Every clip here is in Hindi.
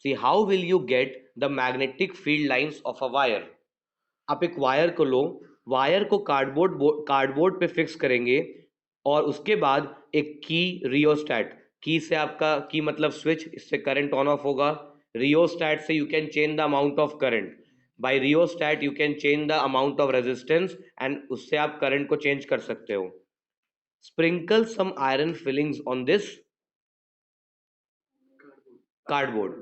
C how will you get the magnetic field lines of a wire. आप एक वायर को लो, वायर को कार्डबोर्ड पे फिक्स करेंगे और उसके बाद एक की, रियोस्टैट, की से आपका, की मतलब स्विच, इससे करंट ऑन ऑफ होगा। रियोस्टैट से you can change the amount of current, by rheostat you can change the amount of resistance and उससे आप करंट को चेंज कर सकते हो। Sprinkle some iron filings on this cardboard.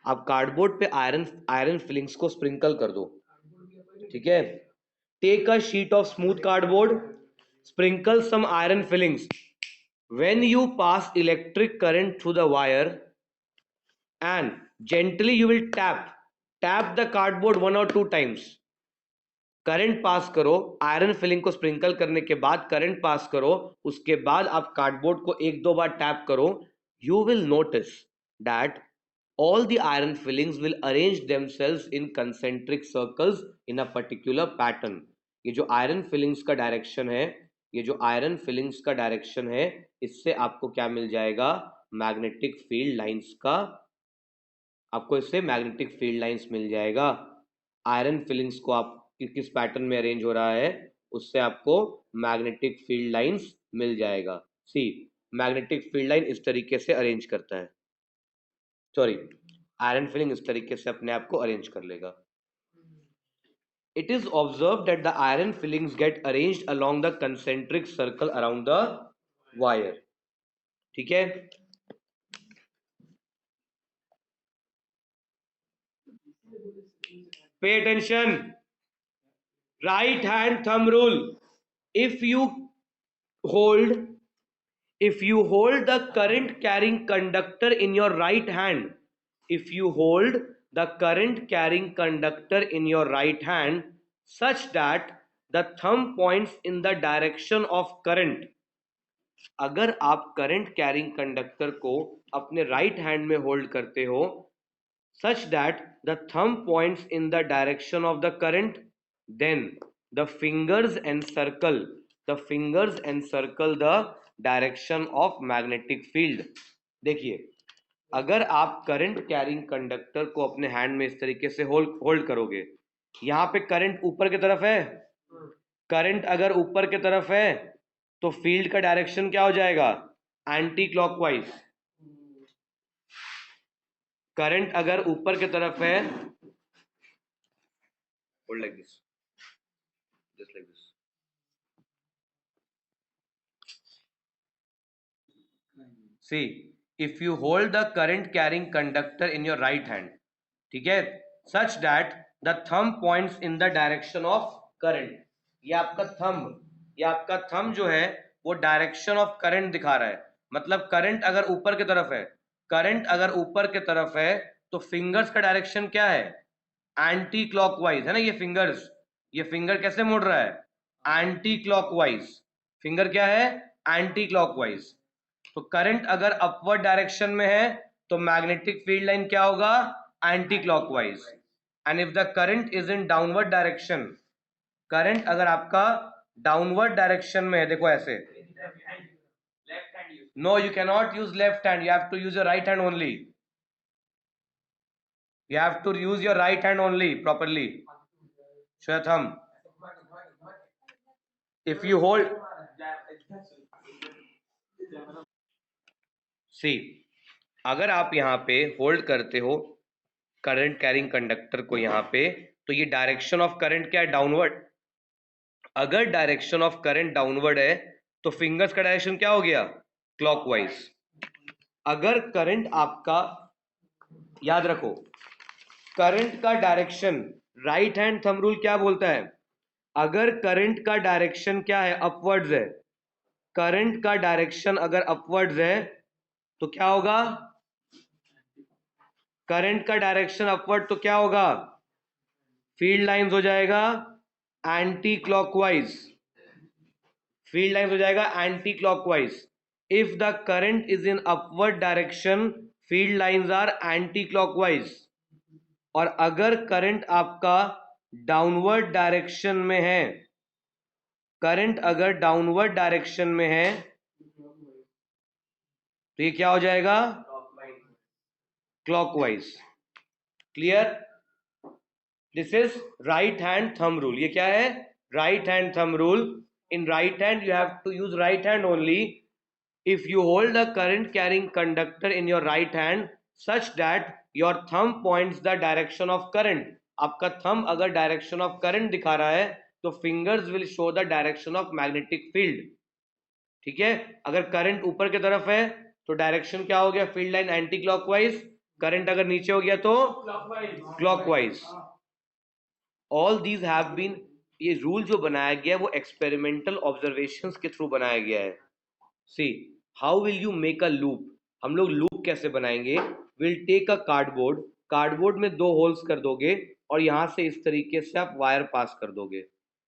आप कार्डबोर्ड पे आयरन आयरन फिलिंग्स को स्प्रिंकल कर दो, ठीक है। Take a sheet of smooth cardboard, sprinkle some iron fillings. When you pass electric current through the wire and gently you will tap the cardboard 1 or 2 times. Current pass करो, आयरन फिलिंग को स्प्रिंकल करने के बाद करंट पास करो, उसके बाद आप कार्डबोर्ड को 1-2 बार टैप करो। You will notice that all the iron fillings will arrange themselves in concentric circles in a particular pattern. ये जो आयरन फिलिंग्स का डायरेक्शन है, ये जो आयरन फिलिंग्स का डायरेक्शन है, इससे आपको क्या मिल जाएगा, मैग्नेटिक फील्ड लाइंस का, आपको इससे मैग्नेटिक फील्ड लाइंस मिल जाएगा। आयरन फिलिंग्स को आप किस पैटर्न में अरेंज हो रहा है, उससे आपको मैग्नेटिक फील्ड लाइंस मिल जाएगा। सी, मैग्नेटिक फील्ड लाइन इस तरीके से अरेंज करता है, सॉरी, आयरन फिलिंग इस तरीके से अपने आप को अरेंज कर लेगा। It is observe that the iron filings get arranged along the concentric circle around the wire, ठीक है। Pay attention, right hand thumb rule. If you hold if you hold the current carrying conductor in your right hand, if you hold the current carrying conductor in your right hand such that the thumb points in the direction of current, अगर आप करंट कैरिंग कंडक्टर को अपने राइट हैंड में होल्ड करते हो such that the thumb points in the direction of the current, then the fingers encircle the direction of magnetic field। देखिए, अगर आप करंट कैरिंग कंडक्टर को अपने हैंड में इस तरीके से होल्ड करोगे, यहाँ पे करंट ऊपर की तरफ है, करंट अगर ऊपर की तरफ है तो फील्ड का डायरेक्शन क्या हो जाएगा, एंटी क्लॉकवाइज। करंट अगर ऊपर की तरफ है, hold like this, just like this, see, if you hold the current carrying conductor in your right hand, ठीक है, such that the thumb points in the direction of current, ये आपका थंब जो है वो डायरेक्शन ऑफ करंट दिखा रहा है, मतलब करंट अगर ऊपर की तरफ है, करंट अगर ऊपर की तरफ है तो फिंगर्स का डायरेक्शन क्या है, एंटी क्लॉकवाइज है ना। ये फिंगर कैसे मुड़ रहा है, एंटी क्लॉकवाइज, फिंगर क्या है, एंटी क्लॉकवाइज। तो करंट अगर अपवर्ड डायरेक्शन में है तो मैग्नेटिक फील्ड लाइन क्या होगा, anti clockwise. And if the current is in downward direction, current अगर आपका डाउनवर्ड डायरेक्शन में है, देखो ऐसे, no you can not use left hand, you have to use your right hand only, you have to use your right hand only properly. Shwetam, if you hold, see, अगर आप यहाँ पे होल्ड करते हो करंट कैरिंग कंडक्टर को यहाँ पे, तो ये डायरेक्शन ऑफ करंट क्या है, डाउनवर्ड। अगर डायरेक्शन ऑफ करंट डाउनवर्ड है तो फिंगर्स का डायरेक्शन क्या हो गया, क्लॉकवाइज। अगर करंट आपका, याद रखो, करंट का direction, right hand thumb rule क्या बोलता है, अगर करंट का डायरेक्शन क्या है, अपवर्ड्स है, करंट का डायरेक्शन अगर अपवर्ड्स है तो क्या होगा, करंट का डायरेक्शन अपवर्ड तो क्या होगा, फील्ड लाइंस हो जाएगा एंटी क्लॉकवाइज, फील्ड लाइंस हो जाएगा anti clockwise. If the current is in upward direction field lines are anti clockwise. और अगर करंट आपका डाउनवर्ड डायरेक्शन में है, करंट अगर डाउनवर्ड डायरेक्शन में है तो ये क्या हो जाएगा, clockwise. Clear? This is right hand thumb rule. ये क्या है? Right hand thumb rule. In right hand you have to use right hand only if you hold a current carrying conductor in your right hand such that your thumb points the direction of current. आपका thumb अगर direction of current दिखा रहा है तो fingers will show the direction of magnetic field. ठीक है? अगर करंट ऊपर की तरफ है तो डायरेक्शन क्या हो गया? Field line anti clockwise. Current अगर नीचे हो गया तो clockwise. All these have been, ये रूल जो बनाया गया है वो एक्सपेरिमेंटल ऑब्जर्वेशंस के थ्रू बनाया गया है. See how will you make a loop? हम लोग लूप कैसे बनाएंगे? Will take a cardboard. Cardboard में 2 होल्स कर दोगे और यहां से इस तरीके से आप वायर पास कर दोगे.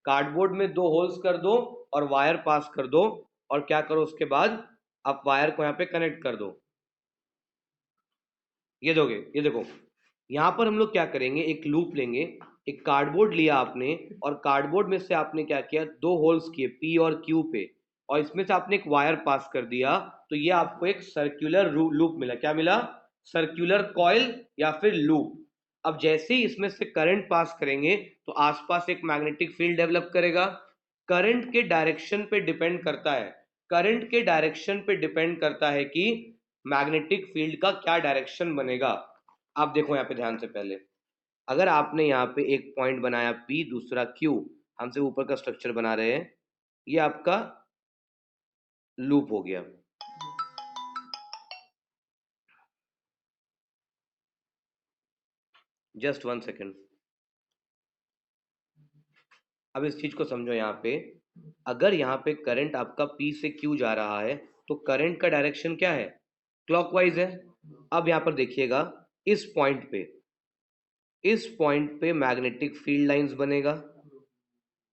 कार्डबोर्ड में 2 होल्स कर दो और वायर पास कर दो, और क्या करो उसके बाद? आप वायर को यहाँ पे कनेक्ट कर दो. ये दोगे, ये देखो यहाँ पर हम लोग क्या करेंगे, एक लूप लेंगे. एक कार्डबोर्ड लिया आपने और कार्डबोर्ड में से आपने क्या किया? 2 होल्स किए पी और क्यू पे, और इसमें से आपने एक वायर पास कर दिया. तो ये आपको एक सर्कुलर लूप मिला. क्या मिला? सर्कुलर कॉइल या फिर लूप. अब जैसे ही इसमें से करंट पास करेंगे तो आसपास एक मैग्नेटिक फील्ड डेवलप करेगा. करंट के डायरेक्शन पे डिपेंड करता है, करंट के डायरेक्शन पे डिपेंड करता है कि मैग्नेटिक फील्ड का क्या डायरेक्शन बनेगा. आप देखो यहाँ पे ध्यान से. पहले अगर आपने यहाँ पे एक पॉइंट बनाया P, दूसरा Q, हमसे ऊपर का स्ट्रक्चर बना रहे हैं, ये आपका लूप हो गया. Just 1 second. अब इस चीज को समझो. यहाँ पे अगर यहाँ पे करंट आपका P से Q जा रहा है तो करंट का डायरेक्शन क्या है? क्लॉकवाइज है. अब यहाँ पर देखिएगा, इस पॉइंट पे मैग्नेटिक फील्ड लाइंस बनेगा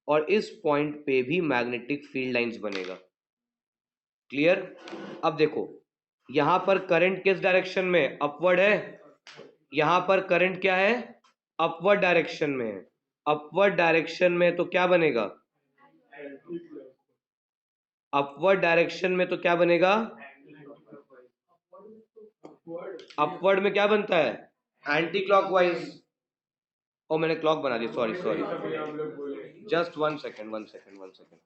और इस पॉइंट पे भी मैग्नेटिक फील्ड लाइंस बनेगा. क्लियर? अब देखो यहां पर करंट किस डायरेक्शन में? अपवर्ड है. यहां पर करंट क्या है? अपवर्ड डायरेक्शन में है. अपवर्ड डायरेक्शन में तो क्या बनेगा? अपवर्ड डायरेक्शन में तो क्या बनेगा? अपवर्ड में क्या बनता है? Anti clockwise. ओ मैंने क्लॉक बना दी, sorry sorry. Just 1 second, 1 second, 1 second.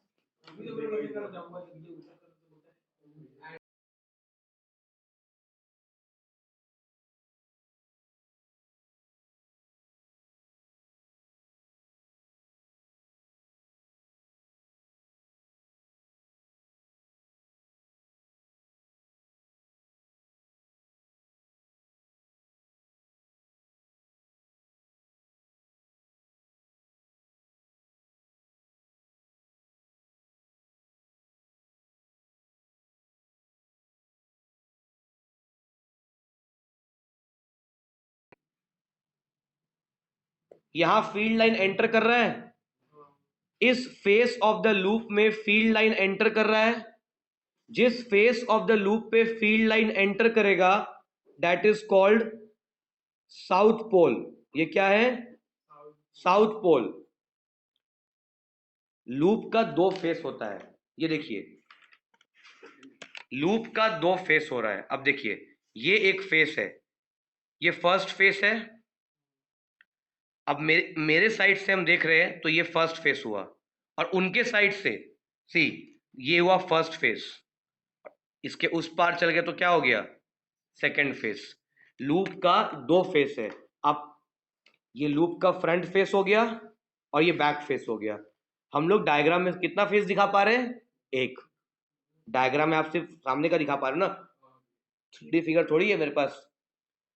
यहां फील्ड लाइन एंटर कर रहा है. इस फेस ऑफ द लूप में फील्ड लाइन एंटर कर रहा है. जिस फेस ऑफ द लूप पे फील्ड लाइन एंटर करेगा that is called south pole. ये क्या है? South pole. लूप का 2 फेस होता है. ये देखिए लूप का 2 फेस हो रहा है. अब देखिए ये एक फेस है, ये फर्स्ट फेस है. अब मेरे साइड से हम देख रहे हैं तो ये फर्स्ट फेस हुआ, और उनके साइड से सी ये हुआ फर्स्ट फेस. इसके उस पार चल गए तो क्या हो गया? Second face. लूप का 2 फेस है. अब ये लूप का फ्रंट फेस हो गया और ये बैक फेस हो गया. हम लोग डायग्राम में कितना फेस दिखा पा रहे हैं? एक. डायग्राम में आप सिर्फ सामने का दिखा पा रहे हो ना, 3D फिगर थोड़ी है मेरे पास.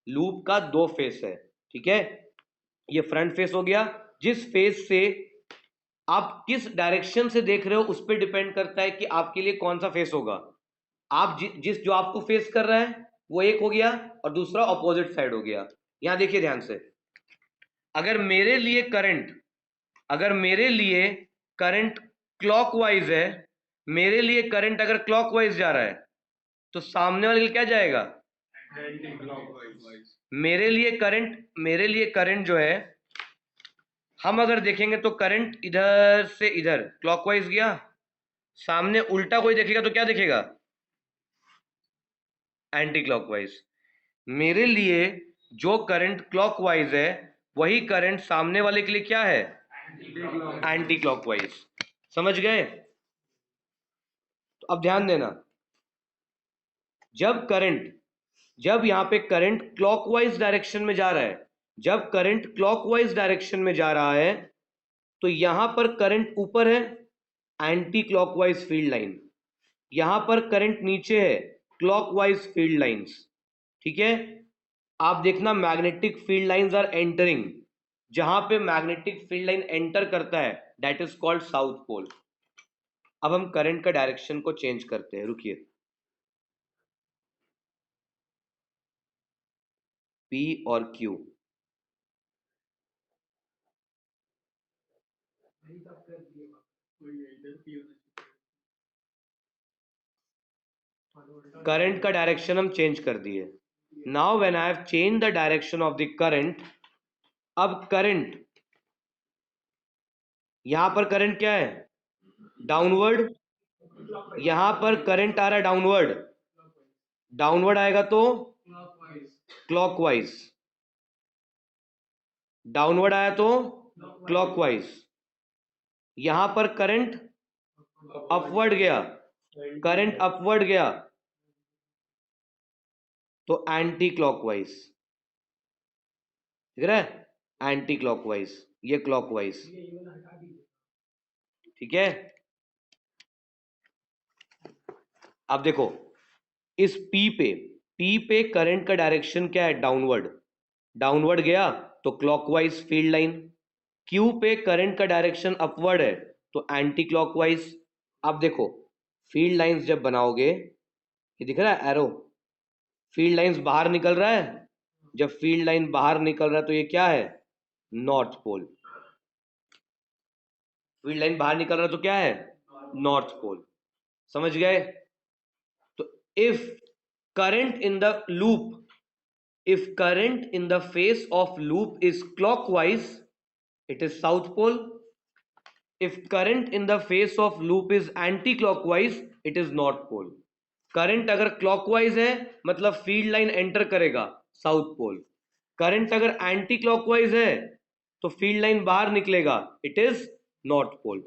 लूप का 2 फेस है. ठीक है, ये फ्रंट फेस हो गया. जिस फेस से आप किस डायरेक्शन से देख रहे हो उस पर डिपेंड करता है कि आपके लिए कौन सा फेस होगा. आप जिस जो आपको फेस कर रहा है वो एक हो गया और दूसरा ऑपोजिट साइड हो गया. यहां देखिए ध्यान से. अगर मेरे लिए करंट क्लॉकवाइज है, मेरे लिए करंट अगर क्लॉकवाइज जा रहा है तो सामने वाले के लिए क्या जाएगा? Anti clockwise. मेरे लिए करंट जो है, हम अगर देखेंगे तो करंट इधर से इधर क्लॉकवाइज गया. सामने उल्टा कोई देखेगा तो क्या देखेगा? Anti clockwise. मेरे लिए जो करंट क्लॉकवाइज है वही करंट सामने वाले के लिए क्या है, एंटी क्लॉकवाइज। समझ गए? तो अब ध्यान देना, जब यहां पे करंट क्लॉकवाइज डायरेक्शन में जा रहा है, जब करंट क्लॉकवाइज डायरेक्शन में जा रहा है तो यहां पर करंट ऊपर है, एंटी क्लॉकवाइज फील्ड लाइन, यहां पर करंट नीचे है, क्लॉकवाइज फील्ड लाइंस। ठीक है? आप देखना magnetic field lines are entering, जहां पे मैग्नेटिक फील्ड लाइन एंटर करता है that is called south pole. अब हम करंट का डायरेक्शन को चेंज करते हैं, रुकिए। P और Q, करंट का डायरेक्शन हम चेंज कर दिए। Now when I have change the direction of the current, अब करंट यहां पर करंट क्या है, डाउनवर्ड, यहां पर करंट आ रहा है डाउनवर्ड, डाउनवर्ड आएगा तो क्लॉकवाइज, डाउनवर्ड आया तो क्लॉकवाइज। यहां पर करंट अपवर्ड गया, करंट अपवर्ड गया तो एंटी क्लॉकवाइज, ठीक है, एंटी क्लॉकवाइज, ये क्लॉकवाइज। ठीक है? अब देखो, इस P पे करंट का डायरेक्शन क्या है, डाउनवर्ड, डाउनवर्ड गया तो क्लॉकवाइज फील्ड लाइन। Q पे करंट का डायरेक्शन अपवर्ड है तो एंटी क्लॉकवाइज। अब देखो, फील्ड लाइंस जब बनाओगे, ये दिख रहा है एरो, फील्ड लाइंस बाहर निकल रहा है, जब फील्ड लाइन बाहर निकल रहा है तो ये क्या है, नॉर्थ पोल। फील्ड लाइन बाहर निकल रहा है तो क्या है, नॉर्थ पोल। समझ गए? तो if current in the loop, if current in the face of loop is clockwise, it is south pole. If current in the face of loop is anti-clockwise, it is north pole. Current अगर क्लॉकवाइज है मतलब फील्ड लाइन एंटर करेगा साउथ पोल, करंट अगर एंटी क्लॉकवाइज है तो फील्ड लाइन बाहर निकलेगा, इट इज नॉर्थ पोल।